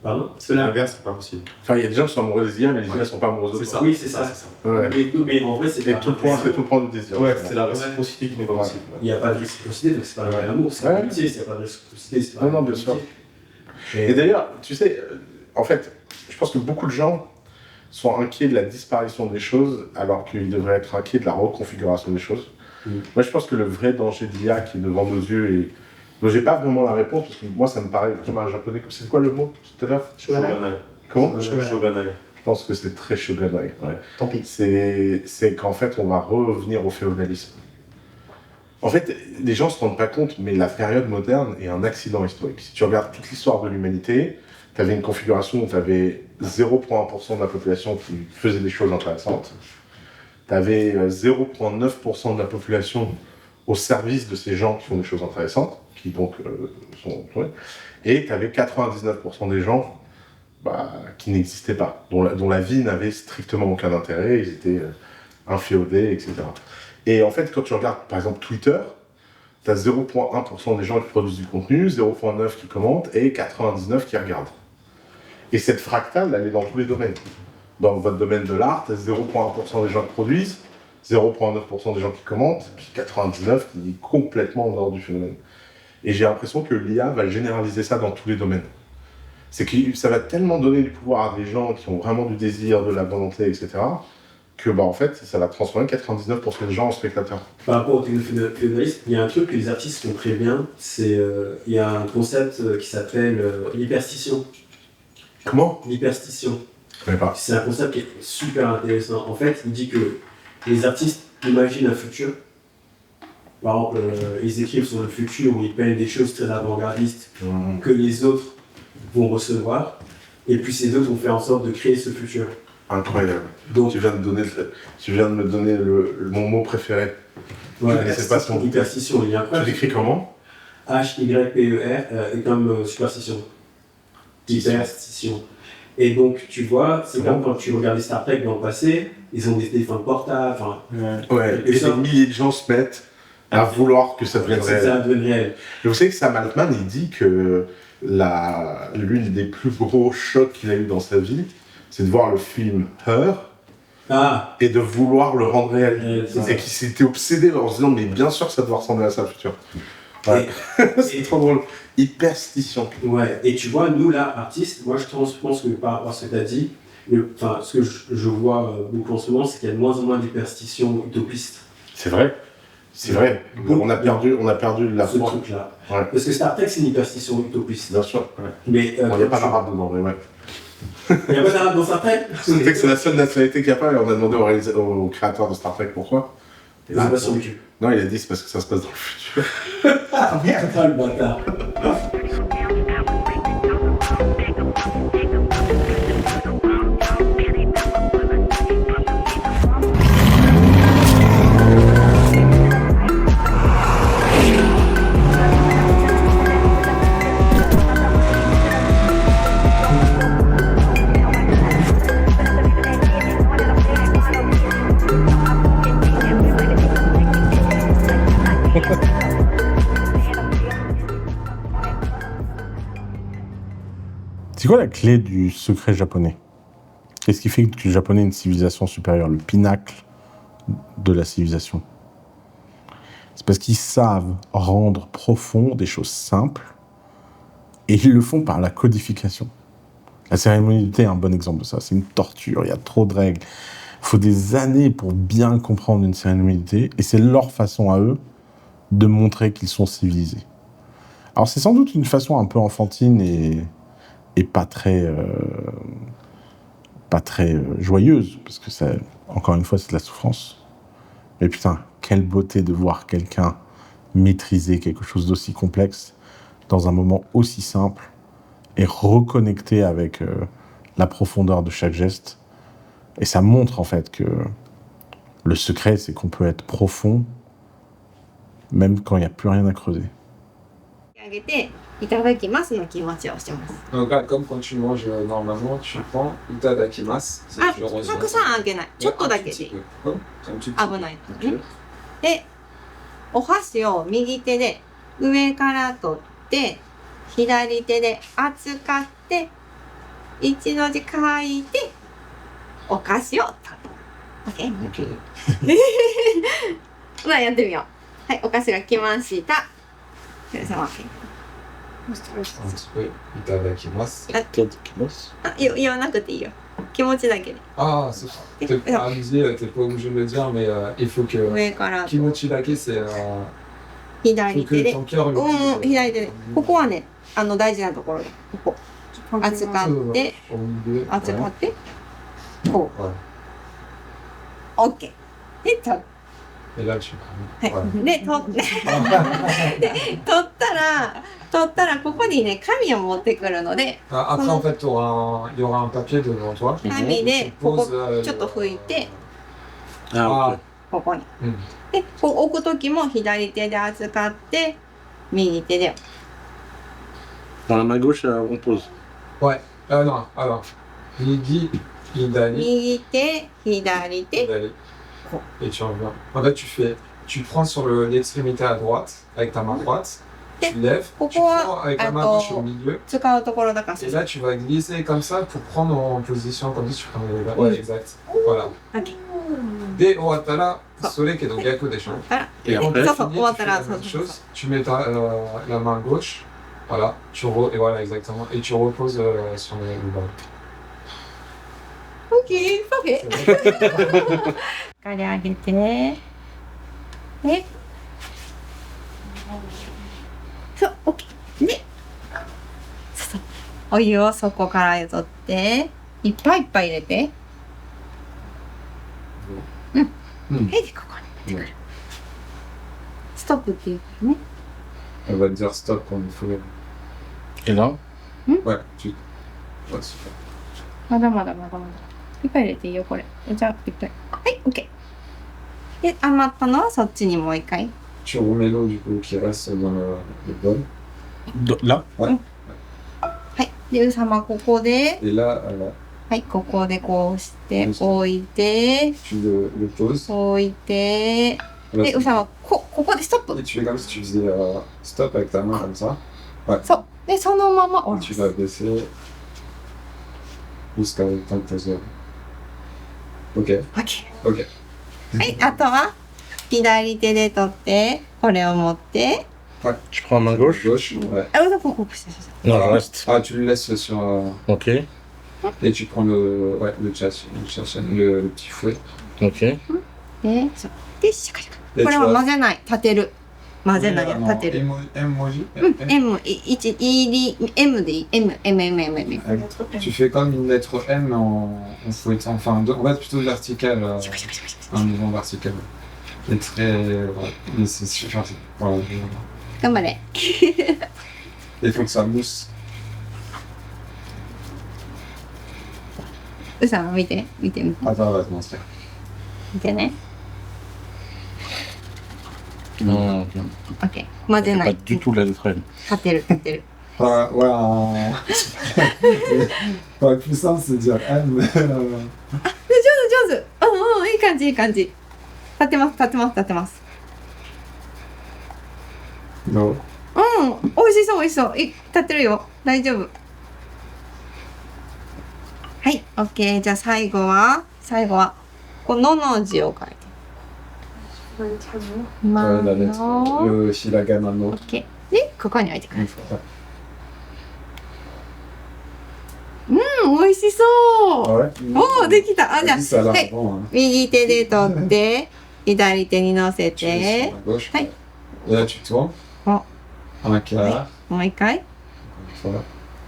Pardon ? C'est l'inverse, c'est pas possible. Enfin, il y a des gens qui sont amoureux des IA, mais les IA ne sont pas amoureux d'autres. C'est ça. Oui, c'est ça. Ouais. Mais en vrai, c'est tout le point du désir. Ouais, c'est la réciprocité qui n'est pas possible. Il n'y a pas de réciprocité, donc c'est pas le vrai amour, c'est pas l'amitié, s'il n'y a pas de réciprocité, c'est pas non, bien sûr. Et d'ailleurs, tu sais, en fait, je pense que beaucoup de gens sont inquiets de la disparition des choses, alors qu'ils devraient être inquiets de la reconfiguration des choses. Moi, je pense que le vrai danger de l'IA qui est devant nos yeux et dont j'ai pas vraiment la réponse, parce que moi, ça me paraît vraiment un japonais. C'est quoi le mot tout à l'heure ? Shogunai. Comment ? Shogunai. Je pense que c'est très shogunai. Ouais. Tant pis. C'est qu'en fait, on va revenir au féodalisme. En fait, les gens se rendent pas compte, mais la période moderne est un accident historique. Si tu regardes toute l'histoire de l'humanité, tu avais une configuration où tu avais 0,1% de la population qui faisait des choses intéressantes. Tu avais 0,9% de la population au service de ces gens qui font des choses intéressantes, qui donc sont... Ouais. Et tu avais 99% des gens qui n'existaient pas, dont la vie n'avait strictement aucun intérêt, ils étaient inféodés, etc. Et en fait, quand tu regardes par exemple Twitter, tu as 0,1% des gens qui produisent du contenu, 0,9% qui commentent et 99% qui regardent. Et cette fractale, elle est dans tous les domaines. Dans votre domaine de l'art, tu as 0,1% des gens qui produisent, 0,9% des gens qui commentent, puis 99% qui est complètement en dehors du phénomène. Et j'ai l'impression que l'IA va généraliser ça dans tous les domaines. C'est que ça va tellement donner du pouvoir à des gens qui ont vraiment du désir, de la volonté, etc., que en fait, ça va transformer 99% des gens en spectateurs. Par rapport au techno-féodalisme, il y a un truc que les artistes font très bien, c'est il y a un concept qui s'appelle l'hyperstition. Comment ? L'hyperstition. Je connais pas. C'est un concept qui est super intéressant. En fait, il dit que les artistes imaginent un futur. Par exemple, ils écrivent sur le futur ou ils peignent des choses très avant-gardistes que les autres vont recevoir. Et puis ces autres vont faire en sorte de créer ce futur. Incroyable. Donc, tu viens de me donner mon mot préféré. Ouais, je ne sais pas son hyperstition. Il y a tu l'écris comment ? H-Y-P-E-R et comme superstition. Hyperstition. Et donc, tu vois, c'est comme quand tu regardais Star Trek dans le passé, ils ont des téléphones portables. Ouais, et des milliers de gens se mettent à vouloir que ça devienne réel. Ça devienne réel. Vous savez que Sam Altman, il dit que l'une des plus gros chocs qu'il a eu dans sa vie, c'est de voir le film Her et de vouloir le rendre réel. Et qu'il s'était obsédé en se disant, mais bien sûr que ça doit ressembler à ça le futur. Ouais. C'est trop drôle. Hyperstition. Ouais, et tu vois, nous là, artistes, moi je pense que par rapport à ce que tu as dit, ce que je vois beaucoup en ce moment, c'est qu'il y a de moins en moins d'hyperstition utopiste. C'est vrai. C'est vrai. On a perdu la ce truc-là. Ouais. Parce que Star Trek, c'est une hyperstition utopiste. Bien sûr. Ouais. Mais il n'y a pas d'arabe dedans, mais ouais. Il n'y a pas d'arabe dans Star Trek. C'est la seule nationalité qu'il n'y a pas, et on a demandé au créateur de Star Trek pourquoi. Et là, pas sur le cul. Non, il a dit c'est parce que ça se passe dans le futur. Ah merde, le bâtard. C'est quoi la clé du secret japonais ? Qu'est-ce qui fait que le japonais est une civilisation supérieure, le pinacle de la civilisation ? C'est parce qu'ils savent rendre profond des choses simples et ils le font par la codification. La cérémonialité est un bon exemple de ça. C'est une torture, il y a trop de règles. Il faut des années pour bien comprendre une cérémonialité et c'est leur façon à eux de montrer qu'ils sont civilisés. Alors c'est sans doute une façon un peu enfantine et pas très joyeuse, parce que ça, encore une fois, c'est de la souffrance. Mais putain, quelle beauté de voir quelqu'un maîtriser quelque chose d'aussi complexe dans un moment aussi simple et reconnecter avec la profondeur de chaque geste. Et ça montre en fait que le secret, c'est qu'on peut être profond même quand il n'y a plus rien à creuser. Donc là, comme quand tu manges normalement, tu prends itadakimasu. Un petit peu. Un petit peu. で、お箸を右手で上から取って左手で扱って一の字書いてお菓子を取る。OK？ まあやってみよう。はい、お菓子が来ました。それ様。Un petit peu itadakimasu. 言わなくていいよ。気持ちだけで。Ah, c'est ça. T'es pas obligé de le dire, mais il faut que. Kimochi dake, c'est. 左手で。faut que ton cœur le dise. 左手で。ここはね、大事なところで。ここ。扱って、扱って、こう。OK。で、取る。Et là, tu. はい。で、取ったら、ここにね、紙を持ってくるので。Après, en fait, il y aura un papier devant toi. 紙で、ここ、ちょっと拭いて。ここに。で、こう置くときも左手で扱って、右手で。Dans la main gauche, on pose. Ouais. Non, alors. Migi, hidari. 右手、左手。 Et tu reviens. En fait, tu prends sur l'extrémité à droite, avec ta main droite, tu lèves, tu prends avec la main gauche au milieu, et là tu vas glisser comme ça pour prendre en position comme si tu prenais les balles. Ouais, exact. Voilà. De Owatara, Sole Kedo Gyaku desho. Et après, tu fais la même chose, tu mets la main gauche Voilà, et voilà exactement. Et tu reposes sur le ballon. OK, parfait. 刈り上げて。ね。そう、OK。ね。そう。お湯をそこからよそって、いっぱいいっぱい入れて。うん。で、ここに持ってくる。ストップって言うからね。On va te dire stop quand il faut. Et là? Ouais, tu. Ouais, super. まだまだ。いっぱい入れていいよ、これ。じゃあ、いっぱい。はい、OK。で、余ったのはそっちにもう一回。Tu remets l'eau du coup qui reste dans le bol. Là? Ouais. はい。で、うさまここで。 Et là, はい、ここでこうして置いて。 tu le poses. 置いて。で、うさまここでストップ。 Et tu fais comme si tu faisais stop avec ta main comme ça. Ouais. そう。で、そのまま下ろ Tu す。 vas baisser jusqu'à le temps de poser. Ok. Ok. はい、あとは左手で取ってこれを持って。 Ouais. Je prends la main gauche. Ouais. Ah, non, non, Non, je reste. Ah, tu le laisses sur. Ok. Et tu prends le petit fouet. Ok. で、そう。で、シャカシャカ。これは混ぜない。立てる。混ぜないよ。立てる。M 文字M でいい。M。Tu fais comme une lettre M en fouettant. Enfin, en fait, plutôt vertical. Un mouvement vertical. Et très. Voilà. Mais c'est super. Voilà. 頑張れ。 Il faut que ça mousse. うさん、見て。Attends, on va te montrer. 見てね。Non, OK。混ぜな pas い。 du tout la lettre L. 立てる。 Ouais, le plus simple, c'est de dire M. 上手。いい感じ。立てます。 Non. 美味しそう。立ってるよ。大丈夫。はい、OK。じゃあ最後はこのの字を書いて。La lettre. Le hiragana no. OK。で、ここに置いてくる。美味しそう。おー、できた。あ、じゃあ、はい。右手で取って、左手に乗せて。はい。 Et là, tu tournes. Un quart. もう一回。 Voilà.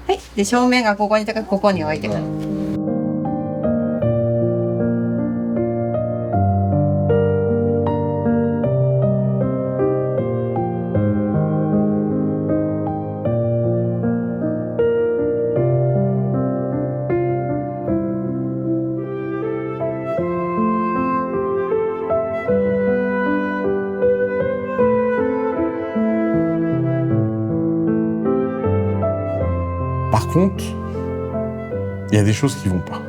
はい。で、正面がここにいたから、ここに置いてくる。Par contre, il y a des choses qui vont pas.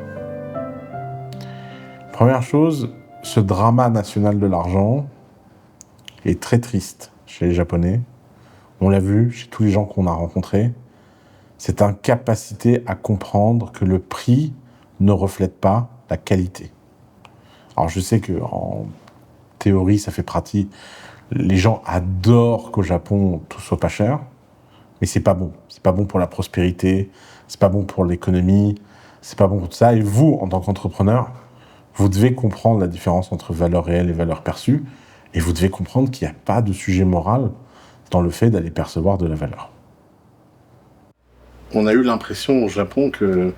Première chose, ce drama national de l'argent est très triste chez les Japonais. On l'a vu chez tous les gens qu'on a rencontrés. C'est incapacité à comprendre que le prix ne reflète pas la qualité. Alors je sais que en théorie, ça fait pratique. Les gens adorent qu'au Japon, tout soit pas cher. Mais c'est pas bon. C'est pas bon pour la prospérité, c'est pas bon pour l'économie, c'est pas bon pour tout ça. Et vous, en tant qu'entrepreneur, vous devez comprendre la différence entre valeur réelle et valeur perçue. Et vous devez comprendre qu'il n'y a pas de sujet moral dans le fait d'aller percevoir de la valeur. On a eu l'impression au Japon que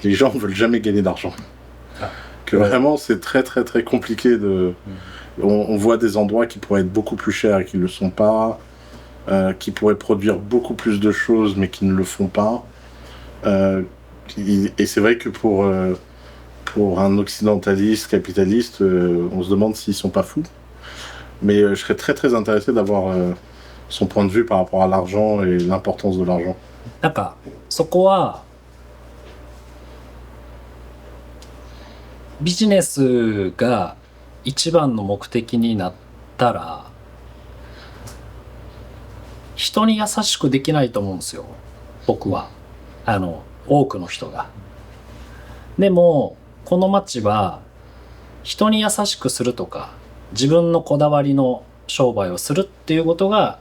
les gens ne veulent jamais gagner d'argent. Que vraiment, c'est très très très compliqué de... On voit des endroits qui pourraient être beaucoup plus chers et qui ne le sont pas. Qui pourraient produire beaucoup plus de choses mais qui ne le font pas. Et c'est vrai que pour un occidentaliste, capitaliste, on se demande s'ils sont pas fous. Mais je serais très très intéressé d'avoir son point de vue par rapport à l'argent et l'importance de l'argent. なんかそこはビジネスが一番の目的になったら人に優しくできないと思うんですよ、僕は。多くの人が。でもこの街は人に優しくするとか自分のこだわりの商売をするっていうことが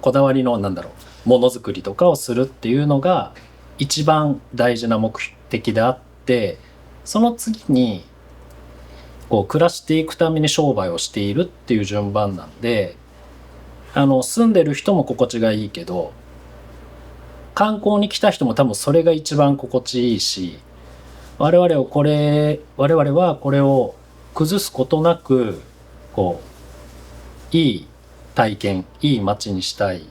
こだわりのものづくりとかをするっていうのが一番大事な目的であって、その次にこう暮らしていくために商売をしているっていう順番なんで、住んでる人も心地がいいけど、観光に来た人も多分それが一番心地いいし、我々はこれを崩すことなくこういい体験、いい街にしたい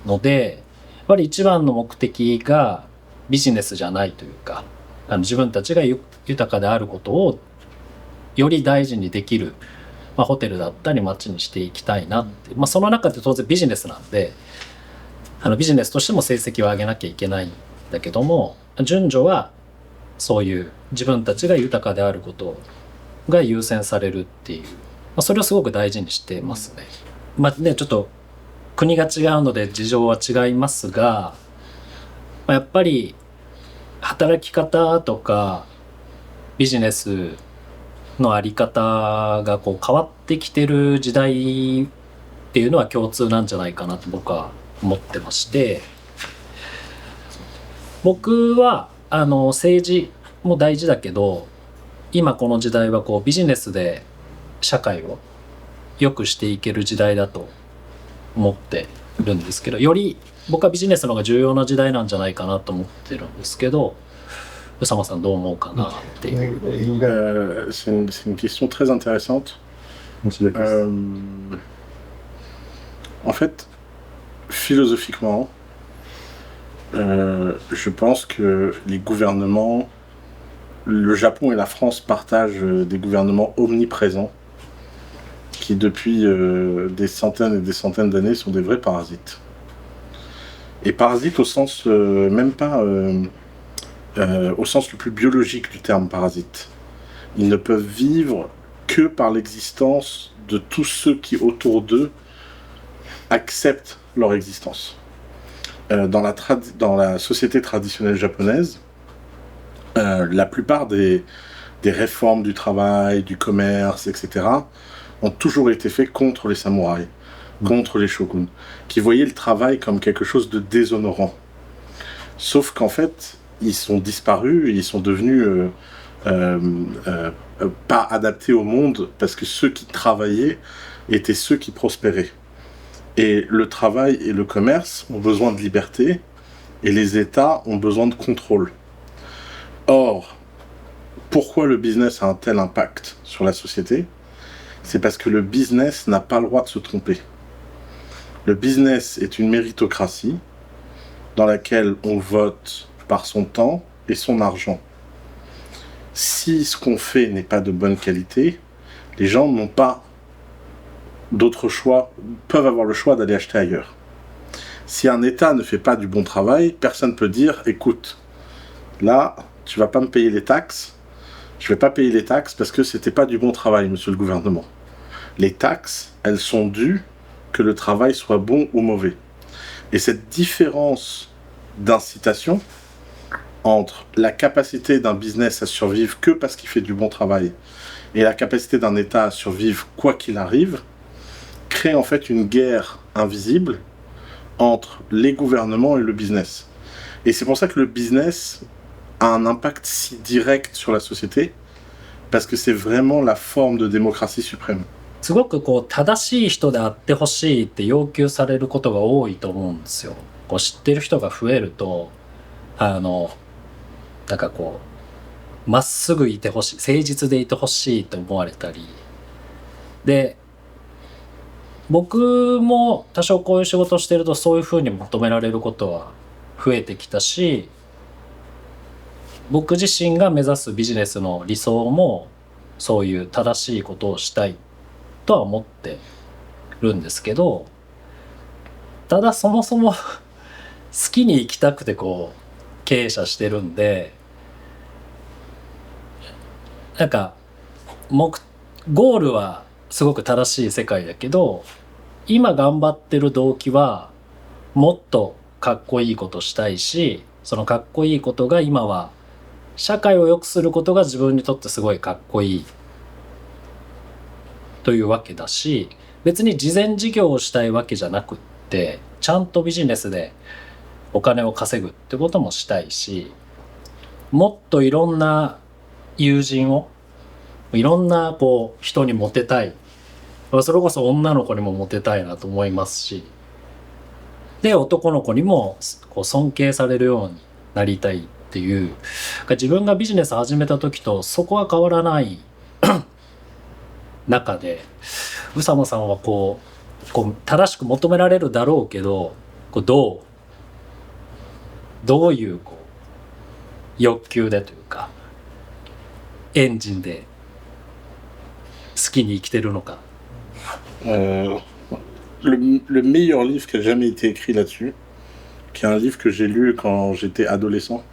ので、やっぱり一番の目的がビジネスじゃないというか、自分たちが豊かであることをより大事にできる、ホテルだったり街にしていきたいなって、その中で当然ビジネスなんで、ビジネスとしても成績を上げなきゃいけないんだけども、順序はそういう自分たちが豊かであることが優先されるっていう、それをすごく大事にしてますね。ちょっと国が違うので事情は違いますが、やっぱり働き方とかビジネスのあり方がこう変わってきてる時代っていうのは共通なんじゃないかなと僕は思ってまして、僕は政治も大事だけど、今この時代はこうビジネスで社会を良くしていける時代だと思ってるんですけど、より僕はビジネスの方が重要な時代なんじゃないかなと思ってるんですけど、宇佐間さんどう思うかなっていう。C'est une question très intéressante. En fait, philosophiquement, je pense que les gouvernements, le Japon et la France partagent des gouvernements omniprésents qui depuis des centaines et des centaines d'années sont des vrais parasites. Et parasites au sens même pas au sens le plus biologique du terme parasite. Ils ne peuvent vivre que par l'existence de tous ceux qui autour d'eux acceptent leur existence. Dans la société traditionnelle japonaise, la plupart des réformes du travail, du commerce, etc. ont toujours été faits contre les samouraïs, contre les shoguns, qui voyaient le travail comme quelque chose de déshonorant. Sauf qu'en fait, ils sont disparus et ils sont devenus pas adaptés au monde, parce que ceux qui travaillaient étaient ceux qui prospéraient. Et le travail et le commerce ont besoin de liberté, et les États ont besoin de contrôle. Or, pourquoi le business a un tel impact sur la société ? C'est parce que le business n'a pas le droit de se tromper. Le business est une méritocratie dans laquelle on vote par son temps et son argent. Si ce qu'on fait n'est pas de bonne qualité, les gens n'ont pas d'autre choix, peuvent avoir le choix d'aller acheter ailleurs. Si un État ne fait pas du bon travail, personne ne peut dire « Écoute, là, tu vas pas me payer les taxes, je vais pas payer les taxes parce que c'était pas du bon travail, monsieur le gouvernement. » Les taxes, elles sont dues que le travail soit bon ou mauvais. Et cette différence d'incitation entre la capacité d'un business à survivre que parce qu'il fait du bon travail et la capacité d'un État à survivre quoi qu'il arrive, crée en fait une guerre invisible entre les gouvernements et le business. Et c'est pour ça que le business a un impact si direct sur la société, parce que c'est vraiment la forme de démocratie suprême. すごくこう正しい人であってほしいって要求されることが多いと思うんですよ。こう知ってる人が増えると、なんかこうまっすぐいてほしい、誠実でいてほしいと思われたりで、僕も多少こういう仕事をしてるとそういうふうに求められることは増えてきたし、僕自身が目指すビジネスの理想もそういう正しいことをしたいとは思ってるんですけど、ただそもそも好きに生きたくてこう経営者してるんで、なんかゴールはすごく正しい世界だけど、今頑張ってる動機はもっとかっこいいことしたいし、そのかっこいいことが今は社会を良くすることが自分にとってすごいかっこいいというわけだし、別に慈善事業をしたいわけじゃなくってちゃんとビジネスでお金を稼ぐってこともしたいし、もっといろんな友人をいろんなこう人にモテたい、それこそ女の子にもモテたいなと思いますし、で男の子にもこう尊敬されるようになりたいっていう、自分がビジネス始めた時とそこは変わらない中で、宇佐間さんはこう正しく求められるだろうけど、こうどういうこう欲求でというかエンジンで好きに生きてるのか。Le meilleur livre qui a jamais été écrit là-dessus, qui est un livre que j'ai lu quand j'étais adolescent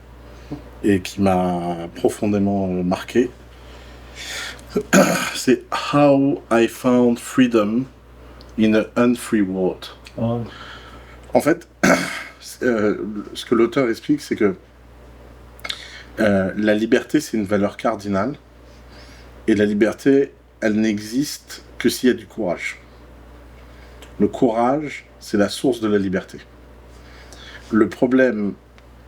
et qui m'a profondément marqué, c'est How I Found Freedom in an Unfree World. Oh. En fait, ce que l'auteur explique, c'est que la liberté, c'est une valeur cardinale, et la liberté, elle n'existe que s'il y a du courage. Le courage, c'est la source de la liberté. Le problème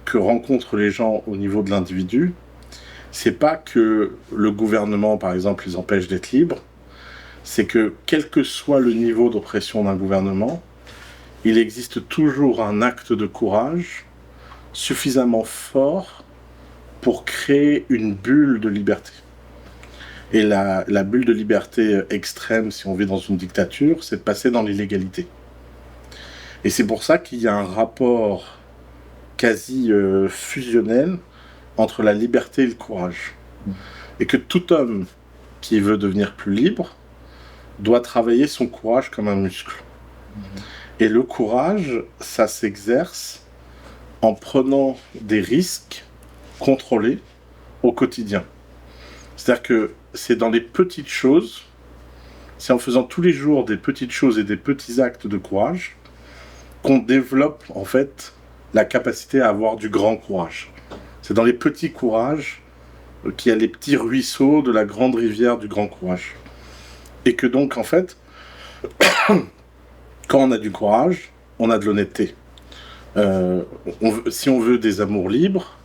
que rencontrent les gens au niveau de l'individu, c'est pas que le gouvernement, par exemple, les empêche d'être libres, c'est que quel que soit le niveau d'oppression d'un gouvernement, il existe toujours un acte de courage suffisamment fort pour créer une bulle de liberté. Et la bulle de liberté extrême, si on vit dans une dictature, c'est de passer dans l'illégalité. Et c'est pour ça qu'il y a un rapport quasi fusionnel entre la liberté et le courage. Et que tout homme qui veut devenir plus libre doit travailler son courage comme un muscle. Et le courage, ça s'exerce en prenant des risques contrôlés au quotidien. C'est-à-dire que c'est dans les petites choses, c'est en faisant tous les jours des petites choses et des petits actes de courage qu'on développe en fait la capacité à avoir du grand courage. C'est dans les petits courages qu'il y a les petits ruisseaux de la grande rivière du grand courage. Et que donc en fait, quand on a du courage, on a de l'honnêteté. Si on veut des amours libres,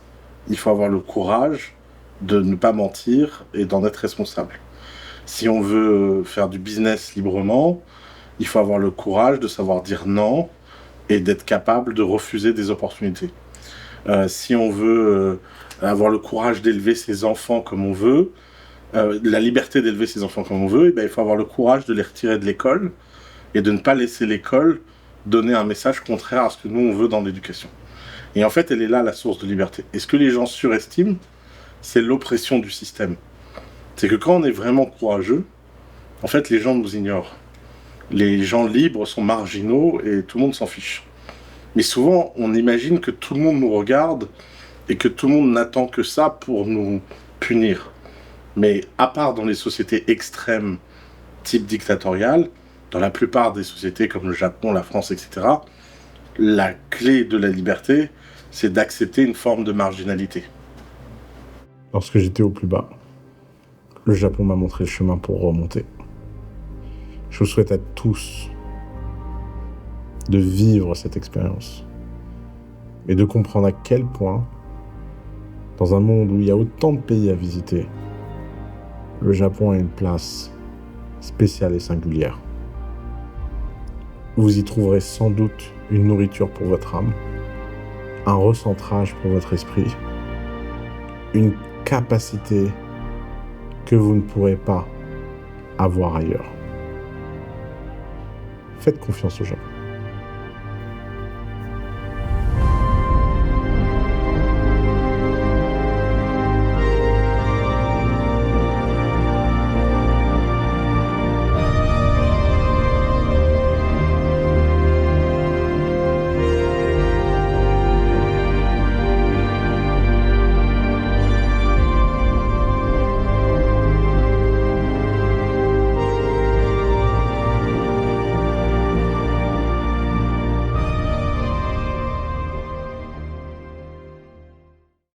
il faut avoir le courage de ne pas mentir et d'en être responsable. Si on veut faire du business librement, il faut avoir le courage de savoir dire non et d'être capable de refuser des opportunités. Si on veut avoir le courage d'élever ses enfants comme on veut, la liberté d'élever ses enfants comme on veut, et bien, il faut avoir le courage de les retirer de l'école et de ne pas laisser l'école donner un message contraire à ce que nous on veut dans l'éducation. Et en fait, elle est là la source de liberté. Et ce que les gens surestiment, c'est l'oppression du système. C'est que quand on est vraiment courageux, en fait, les gens nous ignorent. Les gens libres sont marginaux et tout le monde s'en fiche. Mais souvent, on imagine que tout le monde nous regarde et que tout le monde n'attend que ça pour nous punir. Mais à part dans les sociétés extrêmes, type dictatorial, dans la plupart des sociétés comme le Japon, la France, etc., la clé de la liberté, c'est d'accepter une forme de marginalité. Lorsque j'étais au plus bas, le Japon m'a montré le chemin pour remonter. Je vous souhaite à tous de vivre cette expérience et de comprendre à quel point, dans un monde où il y a autant de pays à visiter, le Japon a une place spéciale et singulière. Vous y trouverez sans doute une nourriture pour votre âme, un recentrage pour votre esprit, une capacité que vous ne pourrez pas avoir ailleurs. Faites confiance au Japon.